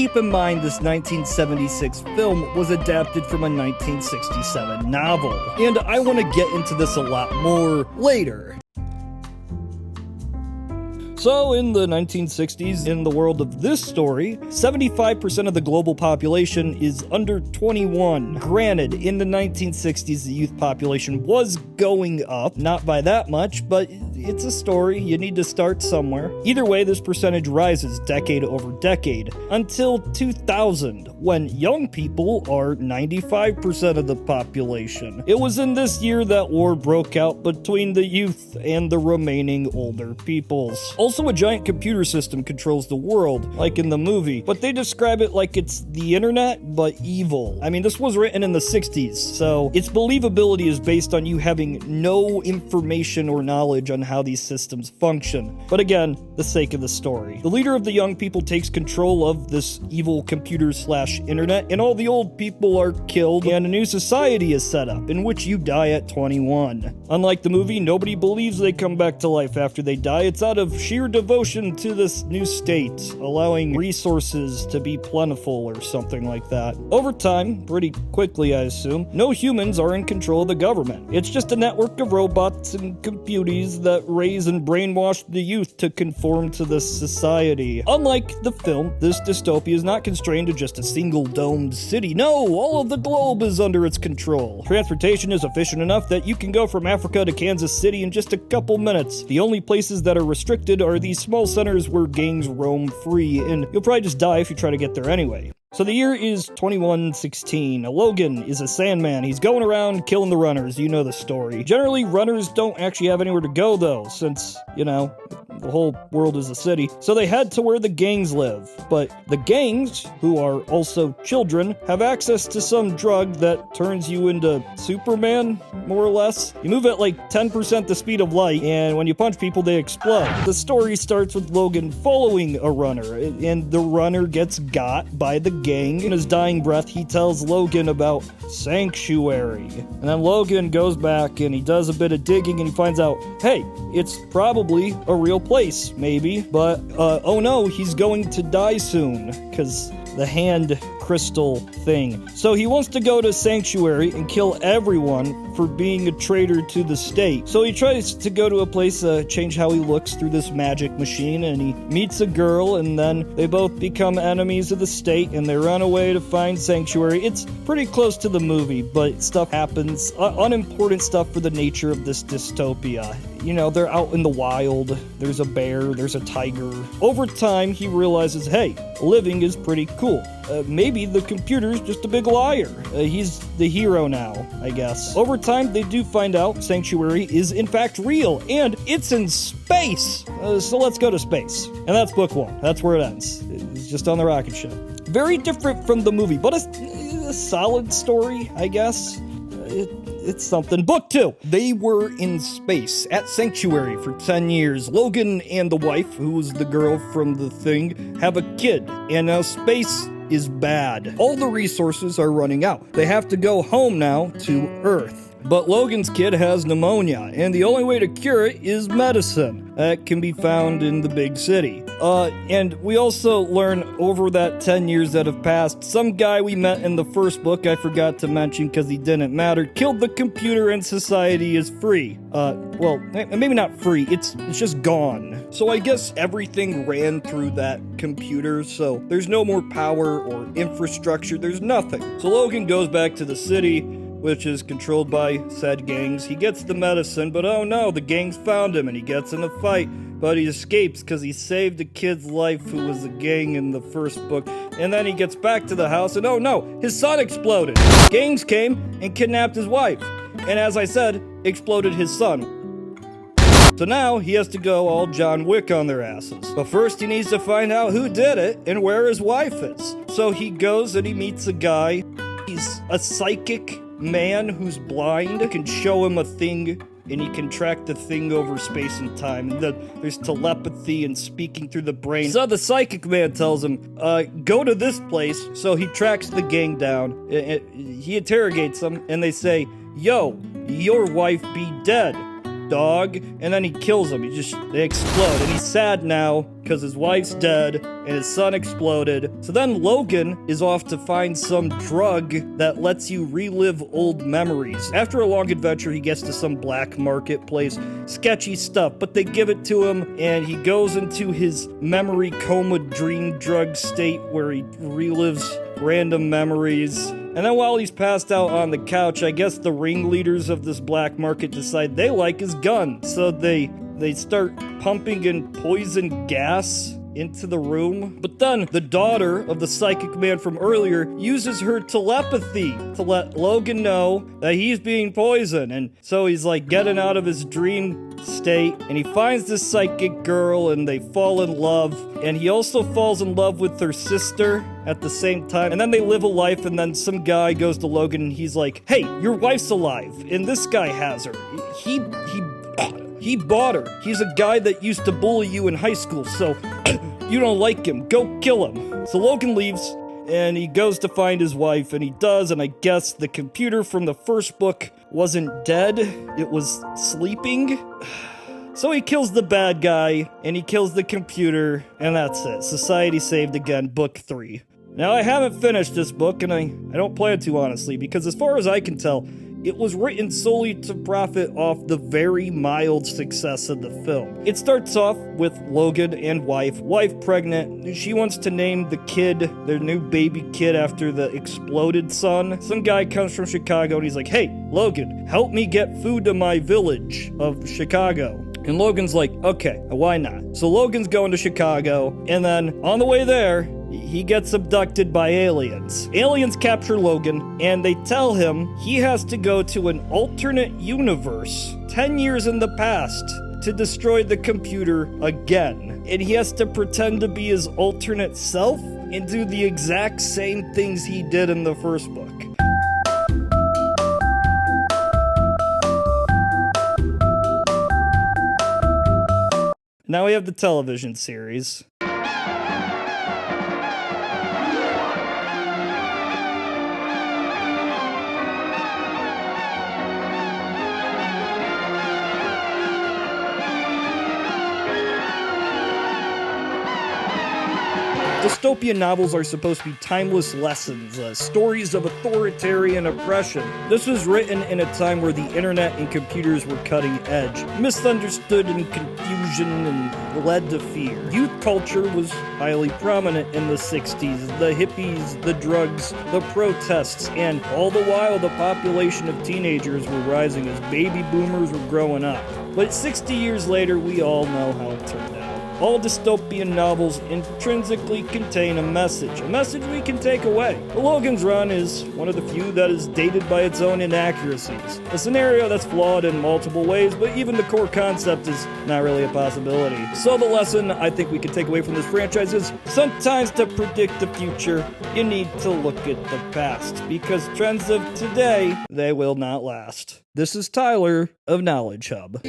keep in mind this 1976 film was adapted from a 1967 novel, and I want to get into this a lot more later. So, in the 1960s, in the world of this story, 75% of the global population is under 21. Granted, in the 1960s, the youth population was going up, not by that much, but it's a story, you need to start somewhere. Either way, this percentage rises decade over decade, until 2000, when young people are 95% of the population. It was in this year that war broke out between the youth and the remaining older peoples. Also, a giant computer system controls the world, like in the movie, but they describe it like it's the internet, but evil. I mean, this was written in the 60s, so its believability is based on you having no information or knowledge on how these systems function. But again, the sake of the story. The leader of the young people takes control of this evil computer/internet, and all the old people are killed, and a new society is set up, in which you die at 21. Unlike the movie, nobody believes they come back to life after they die. It's out of sheer devotion to this new state, allowing resources to be plentiful or something like that. Over time, pretty quickly I assume, no humans are in control of the government. It's just a network of robots and computers that raise and brainwash the youth to conform to this society. Unlike the film, this dystopia is not constrained to just a single domed city. No, all of the globe is under its control. Transportation is efficient enough that you can go from Africa to Kansas City in just a couple minutes. The only places that are restricted are these small centers where gangs roam free, and you'll probably just die if you try to get there anyway. So the year is 2116. Logan is a Sandman. He's going around killing the runners. You know the story. Generally, runners don't actually have anywhere to go, though, since, you know, the whole world is a city. So they head to where the gangs live. But the gangs, who are also children, have access to some drug that turns you into Superman, more or less. You move at like 10% the speed of light, and when you punch people, they explode. The story starts with Logan following a runner, and the runner gets got by the gang. In his dying breath, he tells Logan about Sanctuary. And then Logan goes back and he does a bit of digging and he finds out, hey, it's probably a real place, maybe. But, oh no, he's going to die soon, because the hand crystal thing. So he wants to go to Sanctuary and kill everyone for being a traitor to the state. So he tries to go to a place, change how he looks through this magic machine, and he meets a girl, and then they both become enemies of the state, and they run away to find Sanctuary. It's pretty close to the movie, but stuff happens, unimportant stuff for the nature of this dystopia. You know, they're out in the wild, there's a bear, there's a tiger. Over time, he realizes, hey, living is pretty cool. Maybe the computer's just a big liar. He's the hero now, I guess. Over time, they do find out Sanctuary is in fact real, and it's in space. So let's go to space. And that's book one. That's where it ends. It's just on the rocket ship. Very different from the movie, but a solid story, I guess. It's something. Book 2. They were in space at Sanctuary for 10 years. Logan and the wife, who was the girl from the thing, have a kid. And now space is bad. All the resources are running out. They have to go home now to Earth. But Logan's kid has pneumonia, and the only way to cure it is medicine. That can be found in the big city. And we also learn over that 10 years that have passed, some guy we met in the first book, I forgot to mention because he didn't matter, killed the computer and society is free. Well, maybe not free, it's just gone. So I guess everything ran through that computer, so there's no more power or infrastructure, there's nothing. So Logan goes back to the city, which is controlled by said gangs. He gets the medicine, but oh no, the gangs found him and he gets in a fight, but he escapes because he saved a kid's life who was a gang in the first book. And then he gets back to the house and oh no, his son exploded. Gangs came and kidnapped his wife, and as I said, exploded his son. So now he has to go all John Wick on their asses. But first he needs to find out who did it and where his wife is. So he goes and he meets a guy. He's a psychic man who's blind, can show him a thing, and he can track the thing over space and time. And there's telepathy and speaking through the brain. So the psychic man tells him, go to this place. So he tracks the gang down. He interrogates them, and they say, yo, your wife be dead. dog, and then he kills them. They explode, and he's sad now because his wife's dead and his son exploded. So then Logan is off to find some drug that lets you relive old memories. After a long adventure, he gets to some black marketplace. Sketchy stuff, but they give it to him, and he goes into his memory coma dream drug state where he relives random memories. And then while he's passed out on the couch, I guess the ringleaders of this black market decide they like his gun. So they start pumping in poison gas into the room. But then the daughter of the psychic man from earlier uses her telepathy to let Logan know that he's being poisoned. And so he's like getting out of his dream state, and he finds this psychic girl, and they fall in love. And he also falls in love with her sister at the same time. And then they live a life, and then some guy goes to Logan, and he's like, hey, your wife's alive, and this guy has her. He bought her. He's a guy that used to bully you in high school, so you don't like him. Go kill him. So Logan leaves, and he goes to find his wife, and he does, and I guess the computer from the first book wasn't dead. It was sleeping. So he kills the bad guy, and he kills the computer, and that's it. Society saved again, book 3. Now, I haven't finished this book, and I don't plan to, honestly, because as far as I can tell, it was written solely to profit off the very mild success of the film. It starts off with Logan and wife pregnant. She wants to name the kid, their new baby kid, after the exploded son. Some guy comes from Chicago and he's like, hey, Logan, help me get food to my village of Chicago. And Logan's like, okay, why not? So Logan's going to Chicago, and then on the way there, he gets abducted by aliens. Aliens capture Logan, and they tell him he has to go to an alternate universe 10 years in the past to destroy the computer again. And he has to pretend to be his alternate self and do the exact same things he did in the first book. Now we have the television series. Dystopian novels are supposed to be timeless lessons, stories of authoritarian oppression. This was written in a time where the internet and computers were cutting edge, misunderstood and confusion, and led to fear. Youth culture was highly prominent in the 60s, the hippies, the drugs, the protests, and all the while the population of teenagers were rising as baby boomers were growing up. But 60 years later, we all know how it turned out. All dystopian novels intrinsically contain a message we can take away. The Logan's Run is one of the few that is dated by its own inaccuracies. A scenario that's flawed in multiple ways, but even the core concept is not really a possibility. So the lesson I think we can take away from this franchise is sometimes to predict the future, you need to look at the past, because trends of today, they will not last. This is Tyler of Knowledge Hub.